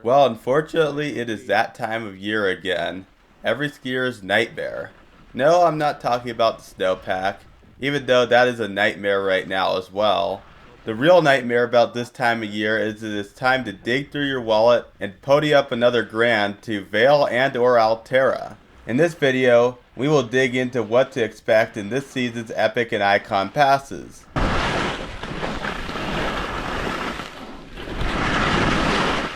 Well, unfortunately, it is that time of year again. Every skier's nightmare. No, I'm not talking about the snowpack, even though that is a nightmare right now as well. The real nightmare about this time of year is it is time to dig through your wallet and pony up another grand to Vail and or Alterra. In this video, we will dig into what to expect in this season's Epic and Ikon Passes.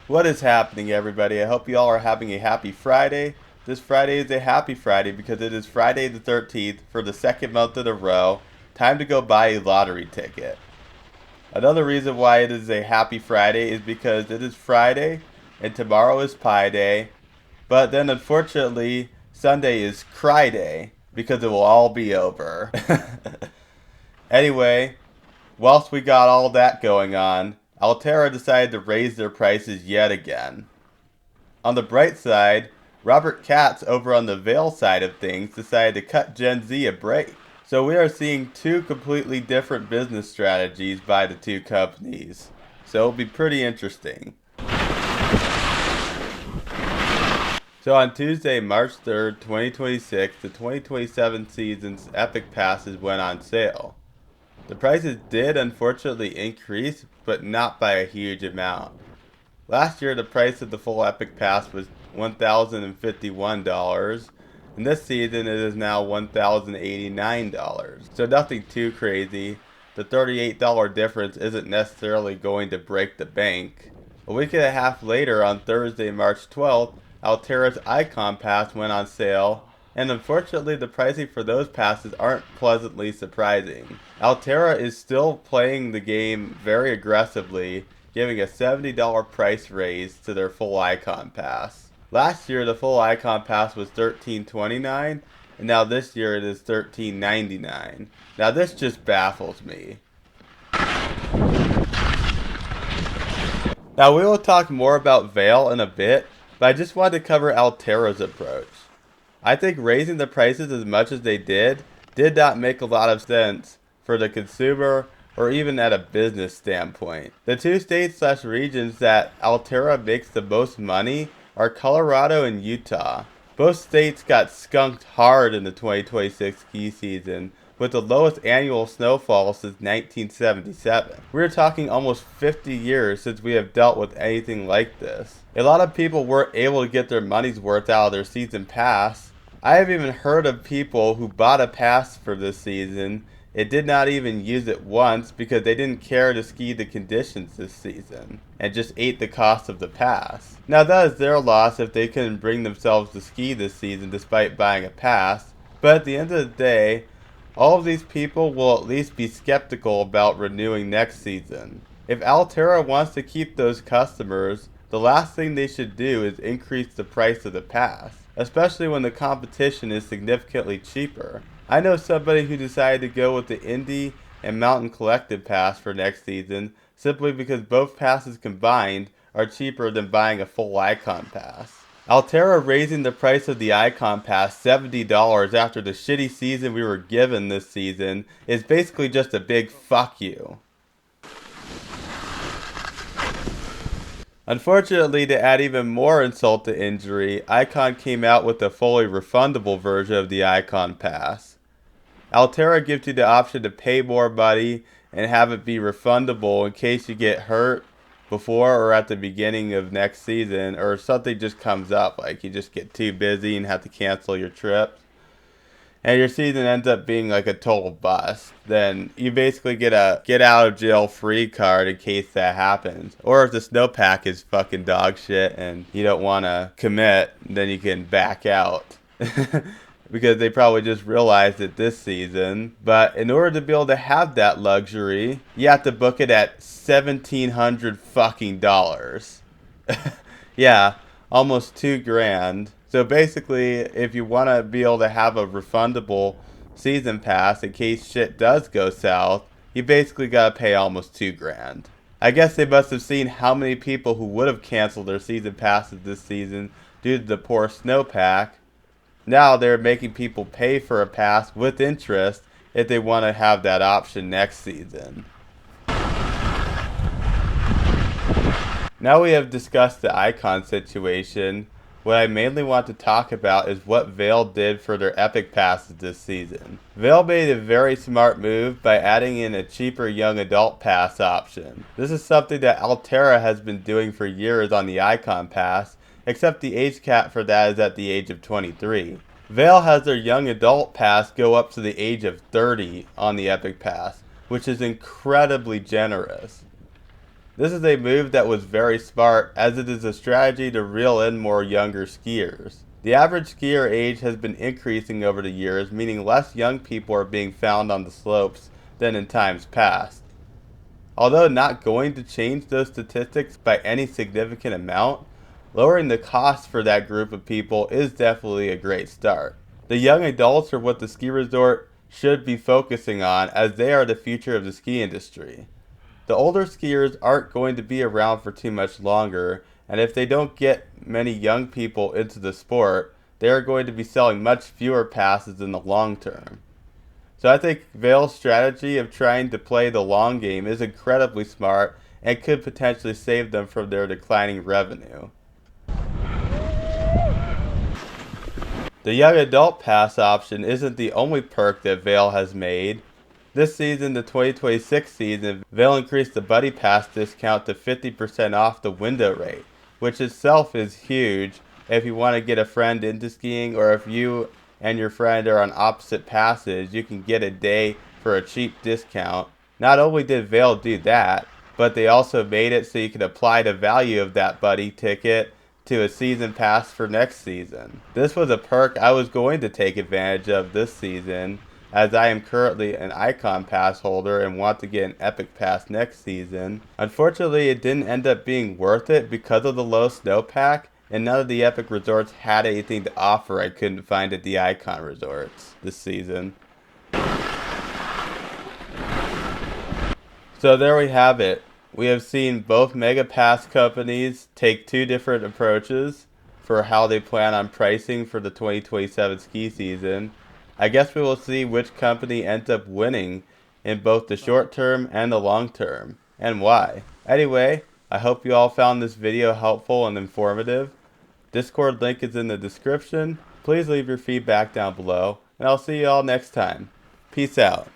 What is happening, everybody? I hope you all are having a happy Friday. This Friday is a happy Friday because it is Friday the 13th for the second month in a row. Time to go buy a lottery ticket. Another reason why it is a happy Friday is because it is Friday and tomorrow is Pie Day. But then unfortunately, Sunday is Cry Day because it will all be over. Anyway, whilst we got all that going on, Alterra decided to raise their prices yet again. On the bright side, Robert Katz over on the Vail side of things decided to cut Gen Z a break. So we are seeing two completely different business strategies by the two companies. So it'll be pretty interesting. So on Tuesday, March 3rd, 2026, the 2027 season's Epic Passes went on sale. The prices did unfortunately increase, but not by a huge amount. Last year, the price of the full Epic Pass was $1,051, and this season it is now $1,089. So nothing too crazy. The $38 difference isn't necessarily going to break the bank. A week and a half later, on Thursday, March 12th, Alterra's Ikon Pass went on sale, and unfortunately the pricing for those passes aren't pleasantly surprising. Alterra is still playing the game very aggressively, giving a $70 price raise to their full Ikon Pass. Last year the full Ikon Pass was $13.29, and now this year it is $13.99. Now this just baffles me. Now we will talk more about Vail in a bit, but I just wanted to cover Alterra's approach. I think raising the prices as much as they did not make a lot of sense for the consumer or even at a business standpoint. The two states/regions that Alterra makes the most money are Colorado and Utah. Both states got skunked hard in the 2026 ski season, with the lowest annual snowfall since 1977. We're talking almost 50 years since we have dealt with anything like this. A lot of people weren't able to get their money's worth out of their season pass. I have even heard of people who bought a pass for this season and did not even use it once because they didn't care to ski the conditions this season and just ate the cost of the pass. Now that is their loss if they couldn't bring themselves to ski this season despite buying a pass, but at the end of the day, all of these people will at least be skeptical about renewing next season. If Alterra wants to keep those customers, the last thing they should do is increase the price of the pass, especially when the competition is significantly cheaper. I know somebody who decided to go with the Indie and Mountain Collective Pass for next season simply because both passes combined are cheaper than buying a full Ikon Pass. Alterra raising the price of the Ikon Pass $70 after the shitty season we were given this season is basically just a big fuck you. Unfortunately, to add even more insult to injury, Ikon came out with a fully refundable version of the Ikon Pass. Alterra gives you the option to pay more money and have it be refundable in case you get hurt before or at the beginning of next season, or something just comes up, like you just get too busy and have to cancel your trip, and your season ends up being like a total bust. Then you basically get a get out of jail free card in case that happens. Or if the snowpack is fucking dog shit and you don't want to commit, then you can back out. Because they probably just realized it this season. But in order to be able to have that luxury, you have to book it at $1,700 fucking dollars. Yeah, almost $2,000. So basically, if you want to be able to have a refundable season pass in case shit does go south, you basically gotta pay almost $2,000. I guess they must have seen how many people who would have canceled their season passes this season due to the poor snowpack. Now they're making people pay for a pass with interest if they want to have that option next season. Now we have discussed the Ikon situation. What I mainly want to talk about is what Vail did for their Epic Passes this season. Vail made a very smart move by adding in a cheaper young adult pass option. This is something that Alterra has been doing for years on the Ikon Pass, except the age cap for that is at the age of 23. Vail has their young adult pass go up to the age of 30 on the Epic Pass, which is incredibly generous. This is a move that was very smart, as it is a strategy to reel in more younger skiers. The average skier age has been increasing over the years, meaning less young people are being found on the slopes than in times past. Although not going to change those statistics by any significant amount, lowering the cost for that group of people is definitely a great start. The young adults are what the ski resort should be focusing on, as they are the future of the ski industry. The older skiers aren't going to be around for too much longer, and if they don't get many young people into the sport, they are going to be selling much fewer passes in the long term. So I think Vail's strategy of trying to play the long game is incredibly smart and could potentially save them from their declining revenue. The young adult pass option isn't the only perk that Vail has made. This season, the 2026 season, Vail increased the Buddy Pass discount to 50% off the window rate, which itself is huge if you want to get a friend into skiing, or if you and your friend are on opposite passes, you can get a day for a cheap discount. Not only did Vail do that, but they also made it so you can apply the value of that Buddy ticket to a season pass for next season. This was a perk I was going to take advantage of this season, as I am currently an Ikon Pass holder and want to get an Epic Pass next season. Unfortunately, it didn't end up being worth it because of the low snowpack, and none of the Epic resorts had anything to offer I couldn't find at the Ikon resorts this season. So there we have it. We have seen both mega pass companies take two different approaches for how they plan on pricing for the 2027 ski season. I guess we will see which company ends up winning in both the short term and the long term, and why. Anyway, I hope you all found this video helpful and informative. Discord link is in the description. Please leave your feedback down below, and I'll see you all next time. Peace out.